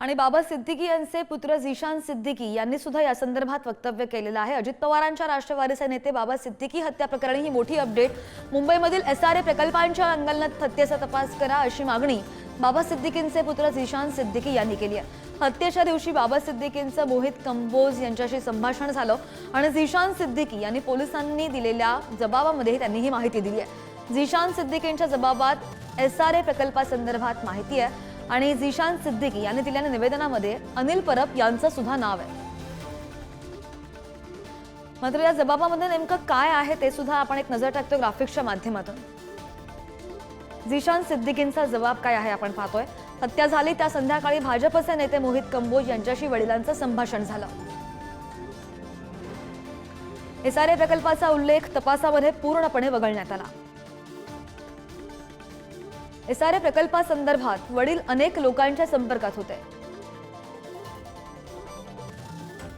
आणि बाबा सिद्दीकी यांचे पुत्र झिशान सिद्दीकी यांनी सुद्धा या संदर्भात वक्तव्य केलेलं आहे। अजित पवारांच्या राष्ट्रवादीचे नेते बाबा सिद्दीकी हत्या प्रकरणी ही मोठी अपडेट। मुंबईमधील SRA प्रकल्पांच्या अंगलनात हत्येचा तपास करा अशी मागणी बाबा सिद्दीकींचे पुत्र झिशान सिद्दीकी यांनी केली आहे। हत्येच्या दिवशी बाबा सिद्दीकींचं मोहित कंबोज यांच्याशी संभाषण झालं आणि झिशान सिद्दीकी यांनी पोलिसांनी दिलेल्या जबाबामध्ये त्यांनी ही माहिती दिली आहे। झिशान सिद्दीकींच्या जबाबात SRA प्रकल्पासंदर्भात माहिती आहे आणि झिशान सिद्दीकी यांनी दिलेल्या निवेदनामध्ये अनिल परब यांचं सुद्धा नाव आहे। मात्र या जबाबामध्ये नेमकं काय आहे ते सुद्धा आपण एक नजर टाकतो ग्राफिक्सच्या माध्यमातून। झिशान सिद्दीकींचा जबाब काय आहे आपण पाहतोय। हत्या झाली त्या संध्याकाळी भाजपचे नेते मोहित कंबोज यांच्याशी वडिलांचं संभाषण झालं। SRA प्रकल्पाचा उल्लेख तपासामध्ये पूर्णपणे वगळण्यात आला। SRA प्रकल्पासंदर्भात वडील अनेक लोकांच्या संपर्कात होते।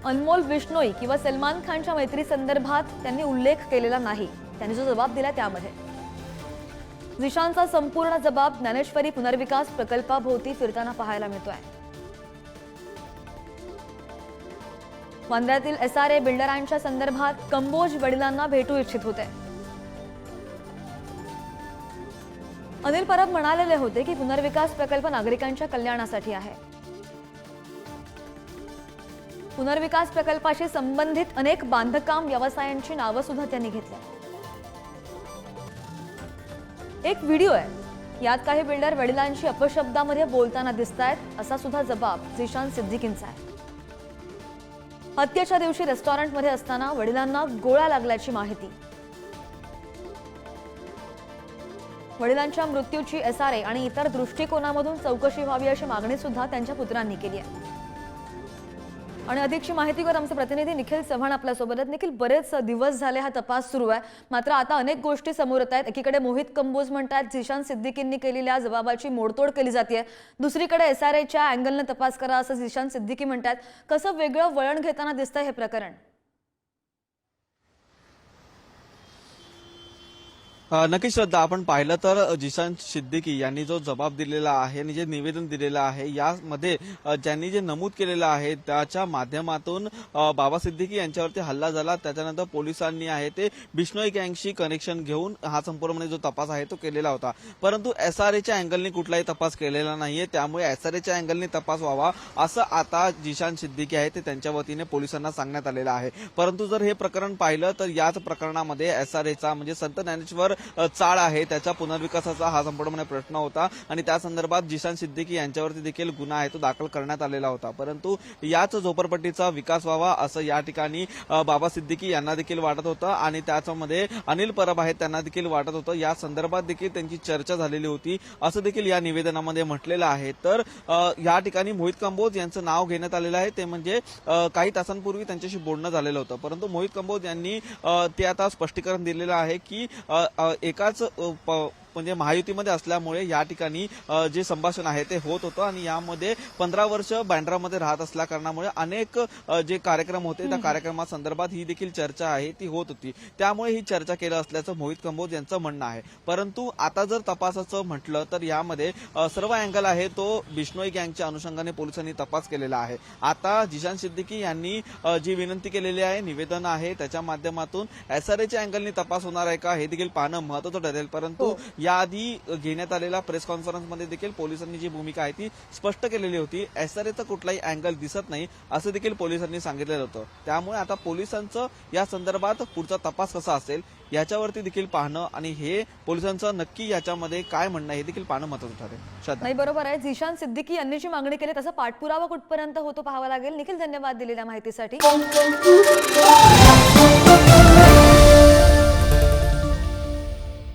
अनमोल बिश्नोई किंवा सलमान खानच्या मैत्री संदर्भात त्यांनी उल्लेख केलेला नाही। त्यांनी जो जबाब दिला त्यामध्ये झिशानचा संपूर्ण जबाब ज्ञानेश्वरी पुनर्विकास प्रकल्पाभोवती फिरताना पाहायला मिळतोय। वांद्र्यातील SRA बिल्डरांच्या संदर्भात कंबोज वडिलांना भेटू इच्छित होते। अनिल परब म्हणालेले होते की पुनर्विकास प्रकल्प नागरिकांच्या कल्याणासाठी आहे। पुनर्विकास प्रकल्पाशी संबंधित अनेक बांधकाम व्यवसायांची नावं सुद्धा त्यांनी घेतली। एक व्हिडिओ आहे, यात काही बिल्डर वडिलांशी अपशब्दामध्ये बोलताना दिसतायत असा सुद्धा जबाब झिशान सिद्दीकींचा आहे। हत्येच्या दिवशी रेस्टॉरंटमध्ये असताना वडिलांना गोळ्या लागल्याची माहिती। वडिलांच्या मृत्यूची SRA आणि इतर दृष्टिकोनामधून चौकशी व्हावी अशी मागणी सुद्धा त्यांच्या पुत्रांनी केली आहे। आणि अधिकची माहितीवर आमचे प्रतिनिधी निखिल चव्हाण आपल्या सोबत आहेत। निखिल, बरेच दिवस झाले हा तपास सुरू आहे, मात्र आता अनेक गोष्टी समोर येत आहेत। एकीकडे मोहित कंबोज म्हणतात झिशान सिद्दीकींनी केलेल्या जबाबाची मोडतोड केली जाते, दुसरीकडे SRAच्या अँगलने तपास करा असं झिशान सिद्दीकी म्हणतात। कसं वेगळं वळण घेताना दिसतंय हे प्रकरण? नक्कीच श्रद्धा, आपण पाहिलं तर झिशान सिद्दीकी यांनी जो जबाब दिलेला आहे आणि जे निवेदन दिलेलं आहे यामध्ये ज्यांनी जे नमूद केलेलं आहे त्याच्या माध्यमातून बाबा सिद्दीकी यांच्यावरती हल्ला झाला। त्याच्यानंतर पोलिसांनी आहे ते बिश्नोई गँगशी कनेक्शन घेऊन हा संपूर्ण जो तपास आहे तो केलेला होता, परंतु SRAच्या अँगलने कुठलाही तपास केलेला नाहीये। त्यामुळे SRAच्या अँगलने तपास व्हावा असं आता झिशान सिद्दीकी आहे ते त्यांच्या वतीने पोलिसांना सांगण्यात आलेलं आहे। परंतु जर हे प्रकरण पाहिलं तर याच प्रकरणामध्ये SRAचा म्हणजे संत ज्ञानेश्वर चाळ आहे त्याच्या पुनर्विकासाचा हा संपूर्णपणे प्रश्न होता आणि त्या संदर्भात झिशान सिद्दीकी यांच्यावरती देखील गुन्हा आहे तो दाखल करण्यात आलेला होता। परंतु याच झोपडपट्टीचा विकास व्हावा असं या ठिकाणी बाबा सिद्दीकी यांना देखील वाटत होतं आणि त्याच्यामध्ये अनिल परब आहेत त्यांना देखील वाटत होतं। या संदर्भात देखील त्यांची चर्चा झालेली होती असं देखील या निवेदनामध्ये म्हटलेलं आहे। तर या ठिकाणी मोहित कंबोज यांचं नाव घेण्यात आलेलं आहे, ते म्हणजे काही तासांपूर्वी त्यांच्याशी बोलणं झालेलं होतं, परंतु मोहित कंबोज यांनी ते आता स्पष्टीकरण दिलेलं आहे की एकाच म्हणजे महायुतीमध्ये असल्यामुळे या ठिकाणी जे संभाषण आहे ते होत होतं आणि यामध्ये 15 वर्ष बँड्रामध्ये राहत असल्या कारणामुळे अनेक जे कार्यक्रम होते त्या कार्यक्रमासंदर्भात ही देखील चर्चा आहे ती होत होती, त्यामुळे ही चर्चा केलं असल्याचं मोहित कंबोज यांचं म्हणणं आहे। परंतु आता जर तपासाचं म्हटलं तर यामध्ये सर्व अँगल आहे तो बिश्नोई गँगच्या अनुषंगाने पोलिसांनी तपास केलेला आहे। आता झिशान सिद्दीकी यांनी जी विनंती केलेली आहे निवेदन आहे त्याच्या माध्यमातून SRAच्या अँगलने तपास होणार आहे का हे देखील पाहणं महत्त्वाचं ठरेल। परंतु याआधी घेण्यात आलेल्या प्रेस कॉन्फरन्समध्ये देखील पोलिसांनी जी भूमिका आहे ती स्पष्ट केलेली होती। SRAचा कुठलाही अँगल दिसत नाही असं देखील पोलिसांनी सांगितलेलं होतं। त्यामुळे आता पोलिसांचं या संदर्भात पुढचा तपास कसा असेल याच्यावरती देखील पाहणं आणि हे पोलिसांचं नक्की याच्यामध्ये काय म्हणणं हे देखील पाहणं महत्त्वाचं ठरेल। नाही, बरोबर आहे। झिशान सिद्दीकी यांनी जी मागणी केली त्याचा पाठपुरावा कुठपर्यंत होतो पाहावा लागेल। निखिल, धन्यवाद दिलेल्या माहितीसाठी।